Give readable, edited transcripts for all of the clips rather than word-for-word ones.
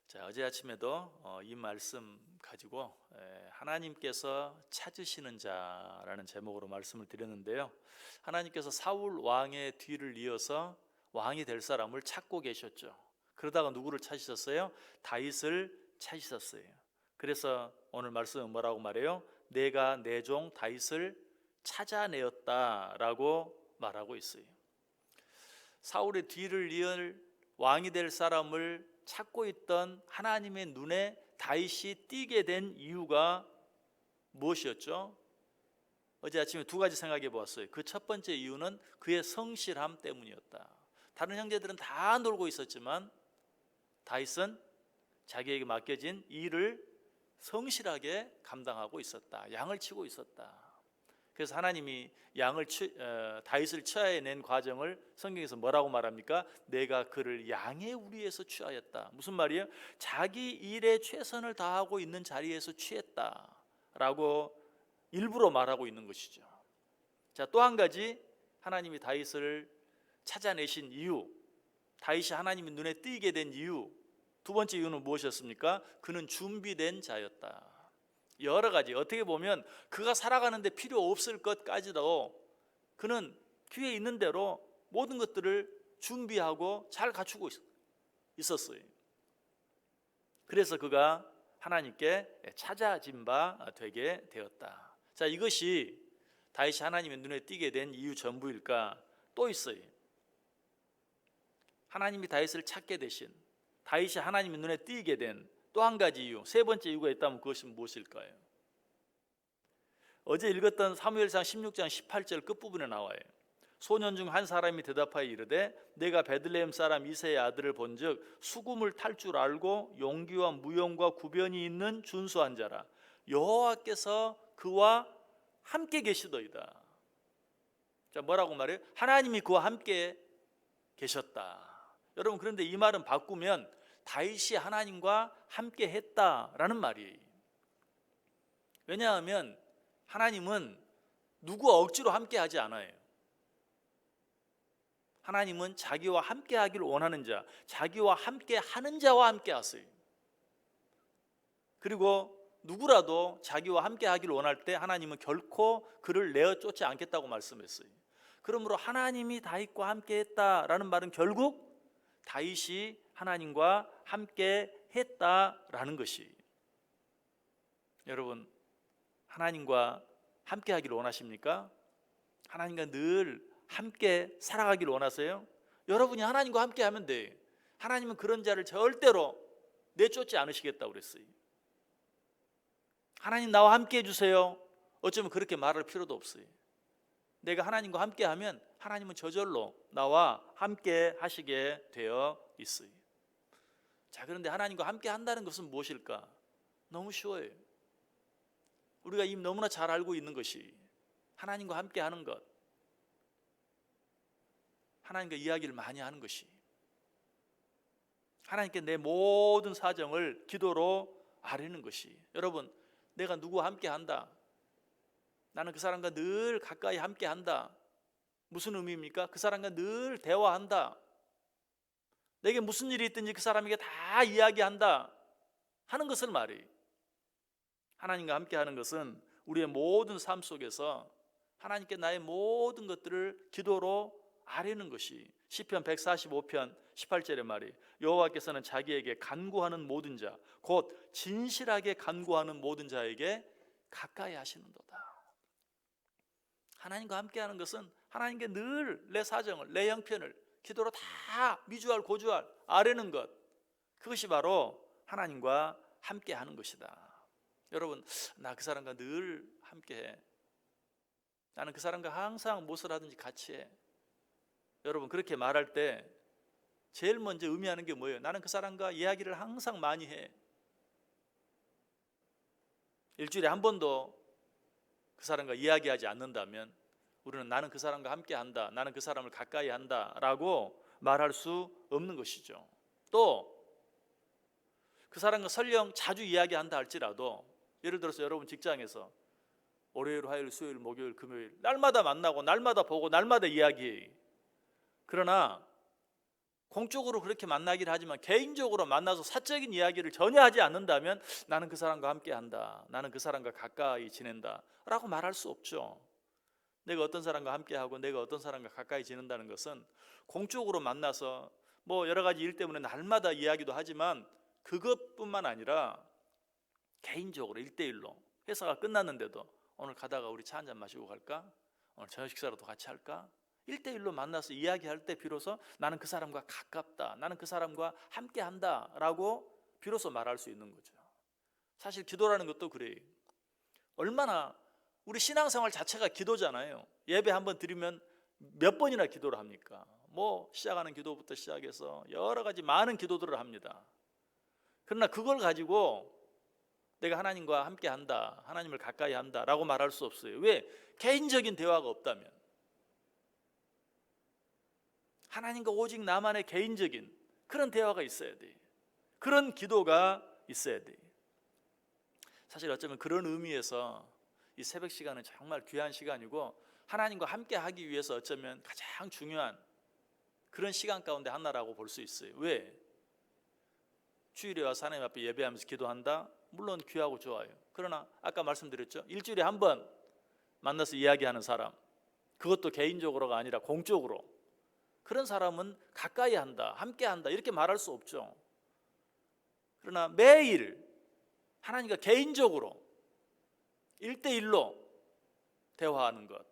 자, 어제 아침에도 이 말씀 가지고 하나님께서 찾으시는 자라는 제목으로 말씀을 드렸는데요. 하나님께서 사울 왕의 뒤를 이어서 왕이 될 사람을 찾고 계셨죠. 그러다가 누구를 찾으셨어요? 다윗을 찾으셨어요. 그래서 오늘 말씀은 뭐라고 말해요? 내가 내 종 다윗을 찾아내었다라고 말하고 있어요. 사울의 뒤를 이을 왕이 될 사람을 찾고 있던 하나님의 눈에 다윗이 띄게 된 이유가 무엇이었죠? 어제 아침에 두 가지 생각해 보았어요. 그 첫 번째 이유는 그의 성실함 때문이었다. 다른 형제들은 다 놀고 있었지만 다윗은 자기에게 맡겨진 일을 성실하게 감당하고 있었다. 양을 치고 있었다. 그래서 하나님이 다윗을 취하여낸 과정을 성경에서 뭐라고 말합니까? 내가 그를 양의 우리에서 취하였다. 무슨 말이에요? 자기 일에 최선을 다하고 있는 자리에서 취했다라고 일부러 말하고 있는 것이죠. 자, 또 한 가지 하나님이 다윗을 찾아내신 이유, 다윗이 하나님의 눈에 띄게 된 이유, 두 번째 이유는 무엇이었습니까? 그는 준비된 자였다. 여러 가지, 어떻게 보면 그가 살아가는데 필요 없을 것까지도 그는 귀에 있는 대로 모든 것들을 준비하고 잘 갖추고 있었어요. 그래서 그가 하나님께 찾아진 바 되게 되었다. 자, 이것이 다윗이 하나님의 눈에 띄게 된 이유 전부일까? 또 있어요. 하나님이 다윗을 찾게 되신, 다윗이 하나님의 눈에 띄게 된 또 한 가지 이유, 세 번째 이유가 있다면 그것은 무엇일까요? 어제 읽었던 사무엘상 16장 18절 끝부분에 나와요. 소년 중 한 사람이 대답하여 이르되 내가 베들레헴 사람 이새의 아들을 본즉 수금을 탈 줄 알고 용기와 무용과 구변이 있는 준수한 자라. 여호와께서 그와 함께 계시더이다. 자, 뭐라고 말해요? 하나님이 그와 함께 계셨다. 여러분, 그런데 이 말은 바꾸면 다윗이 하나님과 함께 했다라는 말이에요. 왜냐하면 하나님은 누구와 억지로 함께 하지 않아요. 하나님은 자기와 함께 하기를 원하는 자, 자기와 함께 하는 자와 함께 하세요. 그리고 누구라도 자기와 함께 하기를 원할 때 하나님은 결코 그를 내어 쫓지 않겠다고 말씀했어요. 그러므로 하나님이 다윗과 함께 했다라는 말은 결국 다윗이 하나님과 함께 했다라는 것이. 여러분, 하나님과 함께 하기를 원하십니까? 하나님과 늘 함께 살아가기를 원하세요? 여러분이 하나님과 함께 하면 돼요. 하나님은 그런 자를 절대로 내쫓지 않으시겠다고 그랬어요. 하나님 나와 함께 해주세요. 어쩌면 그렇게 말할 필요도 없어요. 내가 하나님과 함께 하면 하나님은 저절로 나와 함께 하시게 되어 있어요. 자, 그런데 하나님과 함께 한다는 것은 무엇일까? 너무 쉬워요. 우리가 이미 너무나 잘 알고 있는 것이 하나님과 함께 하는 것, 하나님과 이야기를 많이 하는 것이, 하나님께 내 모든 사정을 기도로 아뢰는 것이. 여러분, 내가 누구와 함께 한다, 나는 그 사람과 늘 가까이 함께 한다, 무슨 의미입니까? 그 사람과 늘 대화한다, 내게 무슨 일이 있든지 그 사람에게 다 이야기한다 하는 것을 말해요. 하나님과 함께 하는 것은 우리의 모든 삶 속에서 하나님께 나의 모든 것들을 기도로 아뢰는 것이. 시편 145편 18절의 말이 여호와께서는 자기에게 간구하는 모든 자, 곧 진실하게 간구하는 모든 자에게 가까이 하시는도다. 하나님과 함께 하는 것은 하나님께 늘 내 사정을, 내 형편을 기도로 다 미주알 고주알 아뢰는 것, 그것이 바로 하나님과 함께 하는 것이다. 여러분, 나 그 사람과 늘 함께해, 나는 그 사람과 항상 무엇을 하든지 같이 해. 여러분, 그렇게 말할 때 제일 먼저 의미하는 게 뭐예요? 나는 그 사람과 이야기를 항상 많이 해. 일주일에 한 번도 그 사람과 이야기하지 않는다면 우리는 나는 그 사람과 함께 한다, 나는 그 사람을 가까이 한다 라고 말할 수 없는 것이죠. 또 그 사람과 설령 자주 이야기한다 할지라도, 예를 들어서 여러분 직장에서 월요일, 화요일, 수요일, 목요일, 금요일 날마다 만나고 날마다 보고 날마다 이야기해. 그러나 공적으로 그렇게 만나기를 하지만 개인적으로 만나서 사적인 이야기를 전혀 하지 않는다면 나는 그 사람과 함께 한다, 나는 그 사람과 가까이 지낸다 라고 말할 수 없죠. 내가 어떤 사람과 함께하고 내가 어떤 사람과 가까이 지낸다는 것은 공적으로 만나서 뭐 여러 가지 일 때문에 날마다 이야기도 하지만 그것뿐만 아니라 개인적으로 1대1로 회사가 끝났는데도 오늘 가다가 우리 차 한잔 마시고 갈까? 오늘 저녁 식사라도 같이 할까? 1대1로 만나서 이야기할 때 비로소 나는 그 사람과 가깝다, 나는 그 사람과 함께한다 라고 비로소 말할 수 있는 거죠. 사실 기도라는 것도 그래요. 얼마나 우리 신앙생활 자체가 기도잖아요. 예배 한번 드리면 몇 번이나 기도를 합니까? 뭐 시작하는 기도부터 시작해서 여러 가지 많은 기도들을 합니다. 그러나 그걸 가지고 내가 하나님과 함께 한다, 하나님을 가까이 한다 라고 말할 수 없어요. 왜? 개인적인 대화가 없다면. 하나님과 오직 나만의 개인적인 그런 대화가 있어야 돼. 그런 기도가 있어야 돼. 사실 어쩌면 그런 의미에서 이 새벽 시간은 정말 귀한 시간이고 하나님과 함께 하기 위해서 어쩌면 가장 중요한 그런 시간 가운데 하나라고 볼 수 있어요. 왜? 주일에 와서 하나님 앞에 예배하면서 기도한다? 물론 귀하고 좋아요. 그러나 아까 말씀드렸죠. 일주일에 한 번 만나서 이야기하는 사람, 그것도 개인적으로가 아니라 공적으로, 그런 사람은 가까이 한다, 함께 한다 이렇게 말할 수 없죠. 그러나 매일 하나님과 개인적으로 1대1로 대화하는 것,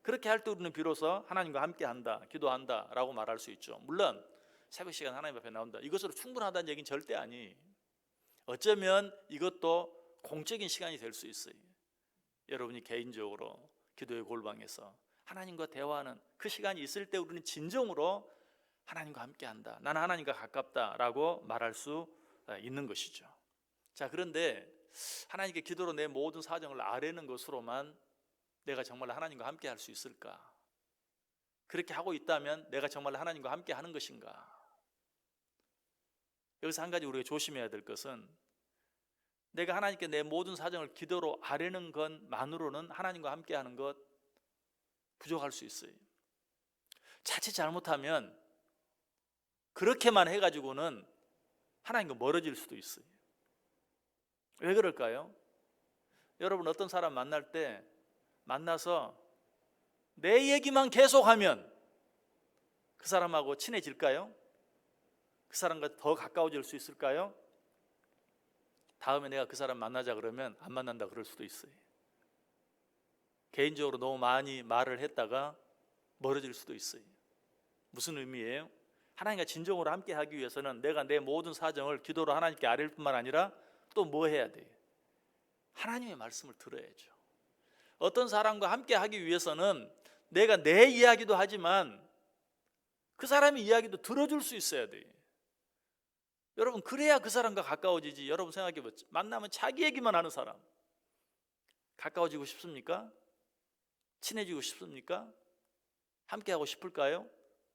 그렇게 할 때 우리는 비로소 하나님과 함께 한다, 기도한다 라고 말할 수 있죠. 물론 새벽 시간 하나님 앞에 나온다, 이것으로 충분하다는 얘기는 절대 아니. 어쩌면 이것도 공적인 시간이 될 수 있어요. 여러분이 개인적으로 기도의 골방에서 하나님과 대화하는 그 시간이 있을 때 우리는 진정으로 하나님과 함께 한다, 나는 하나님과 가깝다 라고 말할 수 있는 것이죠. 자, 그런데 하나님께 기도로 내 모든 사정을 아뢰는 것으로만 내가 정말 하나님과 함께 할 수 있을까? 그렇게 하고 있다면 내가 정말 하나님과 함께 하는 것인가? 여기서 한 가지 우리가 조심해야 될 것은, 내가 하나님께 내 모든 사정을 기도로 아뢰는 것만으로는 하나님과 함께 하는 것 부족할 수 있어요. 자칫 잘못하면 그렇게만 해가지고는 하나님과 멀어질 수도 있어요. 왜 그럴까요? 여러분 어떤 사람 만날 때 만나서 내 얘기만 계속하면 그 사람하고 친해질까요? 그 사람과 더 가까워질 수 있을까요? 다음에 내가 그 사람 만나자 그러면 안 만난다 그럴 수도 있어요. 개인적으로 너무 많이 말을 했다가 멀어질 수도 있어요. 무슨 의미예요? 하나님과 진정으로 함께 하기 위해서는 내가 내 모든 사정을 기도로 하나님께 아뢰일 뿐만 아니라 또 뭐 해야 돼요? 하나님의 말씀을 들어야죠. 어떤 사람과 함께 하기 위해서는 내가 내 이야기도 하지만 그 사람의 이야기도 들어줄 수 있어야 돼요. 여러분, 그래야 그 사람과 가까워지지. 여러분 생각해 보세요. 만나면 자기 얘기만 하는 사람, 가까워지고 싶습니까? 친해지고 싶습니까? 함께 하고 싶을까요?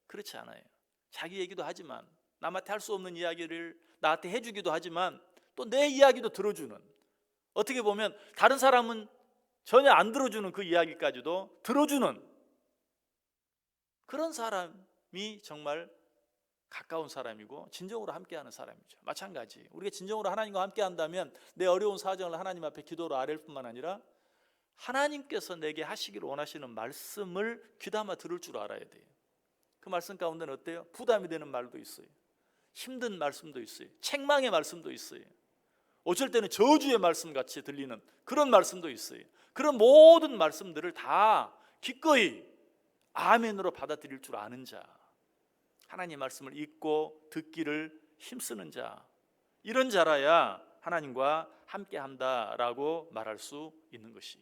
그렇지 않아요. 자기 얘기도 하지만, 남한테 할 수 없는 이야기를 나한테 해주기도 하지만 또 내 이야기도 들어주는, 어떻게 보면 다른 사람은 전혀 안 들어주는 그 이야기까지도 들어주는 그런 사람이 정말 가까운 사람이고 진정으로 함께하는 사람이죠. 마찬가지, 우리가 진정으로 하나님과 함께한다면 내 어려운 사정을 하나님 앞에 기도로 아뢰일 뿐만 아니라 하나님께서 내게 하시기를 원하시는 말씀을 귀담아 들을 줄 알아야 돼요. 그 말씀 가운데는 어때요? 부담이 되는 말도 있어요. 힘든 말씀도 있어요. 책망의 말씀도 있어요. 어쩔 때는 저주의 말씀 같이 들리는 그런 말씀도 있어요. 그런 모든 말씀들을 다 기꺼이 아멘으로 받아들일 줄 아는 자, 하나님의 말씀을 읽고 듣기를 힘쓰는 자, 이런 자라야 하나님과 함께 한다라고 말할 수 있는 것이.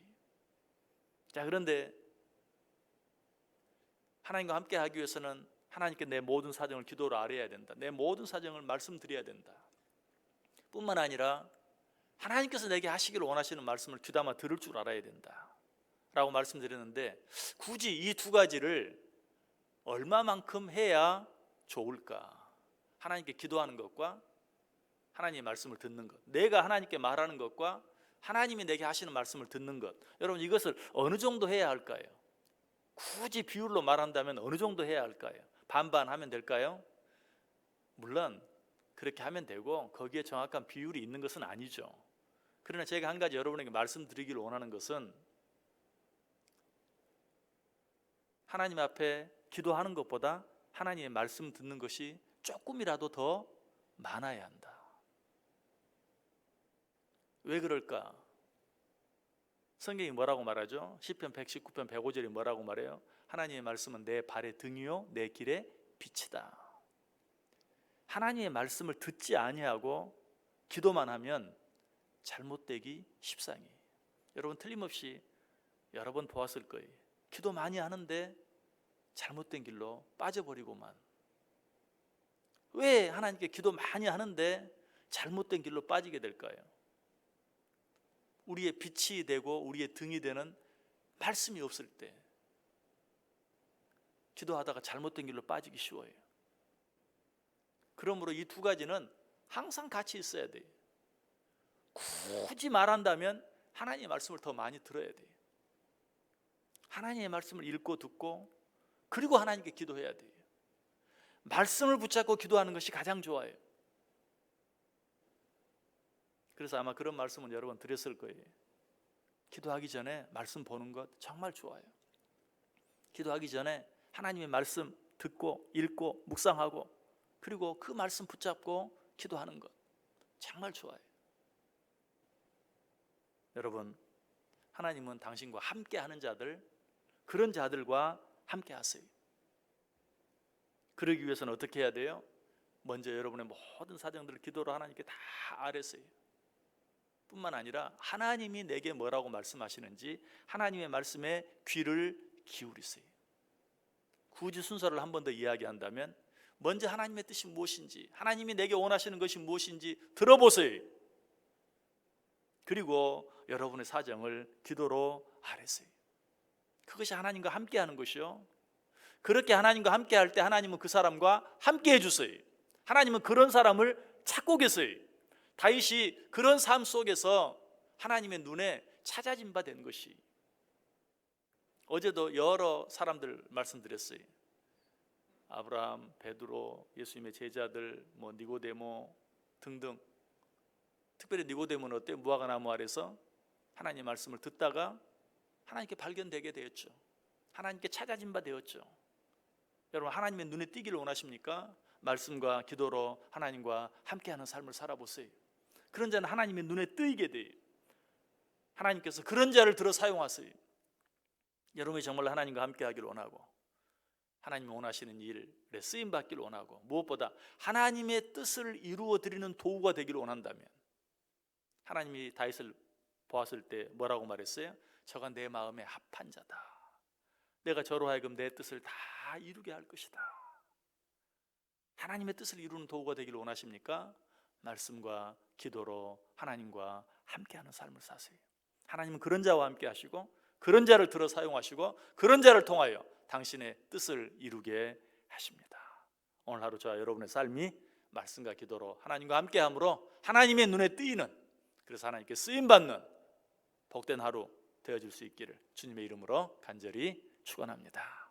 자, 그런데 하나님과 함께 하기 위해서는 하나님께 내 모든 사정을 기도로 아뢰어야 된다, 내 모든 사정을 말씀드려야 된다 뿐만 아니라 하나님께서 내게 하시기를 원하시는 말씀을 귀담아 들을 줄 알아야 된다 라고 말씀드렸는데, 굳이 이 두 가지를 얼마만큼 해야 좋을까? 하나님께 기도하는 것과 하나님의 말씀을 듣는 것, 내가 하나님께 말하는 것과 하나님이 내게 하시는 말씀을 듣는 것, 여러분 이것을 어느 정도 해야 할까요? 굳이 비율로 말한다면 어느 정도 해야 할까요? 반반 하면 될까요? 물론 그렇게 하면 되고 거기에 정확한 비율이 있는 것은 아니죠. 그러나 제가 한 가지 여러분에게 말씀드리기를 원하는 것은 하나님 앞에 기도하는 것보다 하나님의 말씀 듣는 것이 조금이라도 더 많아야 한다. 왜 그럴까? 성경이 뭐라고 말하죠? 시편 119편 105절이 뭐라고 말해요? 하나님의 말씀은 내 발의 등이요 내 길의 빛이다. 하나님의 말씀을 듣지 아니하고 기도만 하면 잘못되기 십상이. 여러분 틀림없이 여러 번 보았을 거예요. 기도 많이 하는데 잘못된 길로 빠져버리고만. 왜 하나님께 기도 많이 하는데 잘못된 길로 빠지게 될까요? 우리의 빛이 되고 우리의 등이 되는 말씀이 없을 때 기도하다가 잘못된 길로 빠지기 쉬워요. 그러므로 이 두 가지는 항상 같이 있어야 돼요. 굳이 말한다면 하나님의 말씀을 더 많이 들어야 돼요. 하나님의 말씀을 읽고 듣고 그리고 하나님께 기도해야 돼요. 말씀을 붙잡고 기도하는 것이 가장 좋아요. 그래서 아마 그런 말씀은 여러 번 드렸을 거예요. 기도하기 전에 말씀 보는 것 정말 좋아요. 기도하기 전에 하나님의 말씀 듣고 읽고 묵상하고 그리고 그 말씀 붙잡고 기도하는 것 정말 좋아요. 여러분, 하나님은 당신과 함께 하는 자들, 그런 자들과 함께 하세요. 그러기 위해서는 어떻게 해야 돼요? 먼저 여러분의 모든 사정들을 기도로 하나님께 다 아뢰세요. 뿐만 아니라 하나님이 내게 뭐라고 말씀하시는지 하나님의 말씀에 귀를 기울이세요. 굳이 순서를 한 번 더 이야기한다면 먼저 하나님의 뜻이 무엇인지, 하나님이 내게 원하시는 것이 무엇인지 들어보세요. 그리고 여러분의 사정을 기도로 아뢰세요. 그것이 하나님과 함께하는 것이요. 그렇게 하나님과 함께할 때 하나님은 그 사람과 함께해 주세요. 하나님은 그런 사람을 찾고 계세요. 다윗이 그런 삶 속에서 하나님의 눈에 찾아진 바 된 것이. 어제도 여러 사람들 말씀드렸어요. 아브라함, 베드로, 예수님의 제자들, 니고데모 등등. 특별히 니고데모는 어때요? 무화과나무 아래서 하나님의 말씀을 듣다가 하나님께 발견되게 되었죠. 하나님께 찾아진 바 되었죠. 여러분, 하나님의 눈에 띄기를 원하십니까? 말씀과 기도로 하나님과 함께하는 삶을 살아보세요. 그런 자는 하나님의 눈에 뜨이게 돼요. 하나님께서 그런 자를 들어 사용하세요. 여러분이 정말 하나님과 함께하기를 원하고 하나님이 원하시는 일에 쓰임받기를 원하고 무엇보다 하나님의 뜻을 이루어드리는 도구가 되기를 원한다면, 하나님이 다윗을 보았을 때 뭐라고 말했어요? 저가 내 마음에 합한 자다. 내가 저로 하여금 내 뜻을 다 이루게 할 것이다. 하나님의 뜻을 이루는 도구가 되기를 원하십니까? 말씀과 기도로 하나님과 함께하는 삶을 사세요. 하나님은 그런 자와 함께 하시고 그런 자를 들어 사용하시고 그런 자를 통하여 당신의 뜻을 이루게 하십니다. 오늘 하루 저와 여러분의 삶이 말씀과 기도로 하나님과 함께함으로 하나님의 눈에 띄이는, 그래서 하나님께 쓰임받는 복된 하루 되어질 수 있기를 주님의 이름으로 간절히 축원합니다.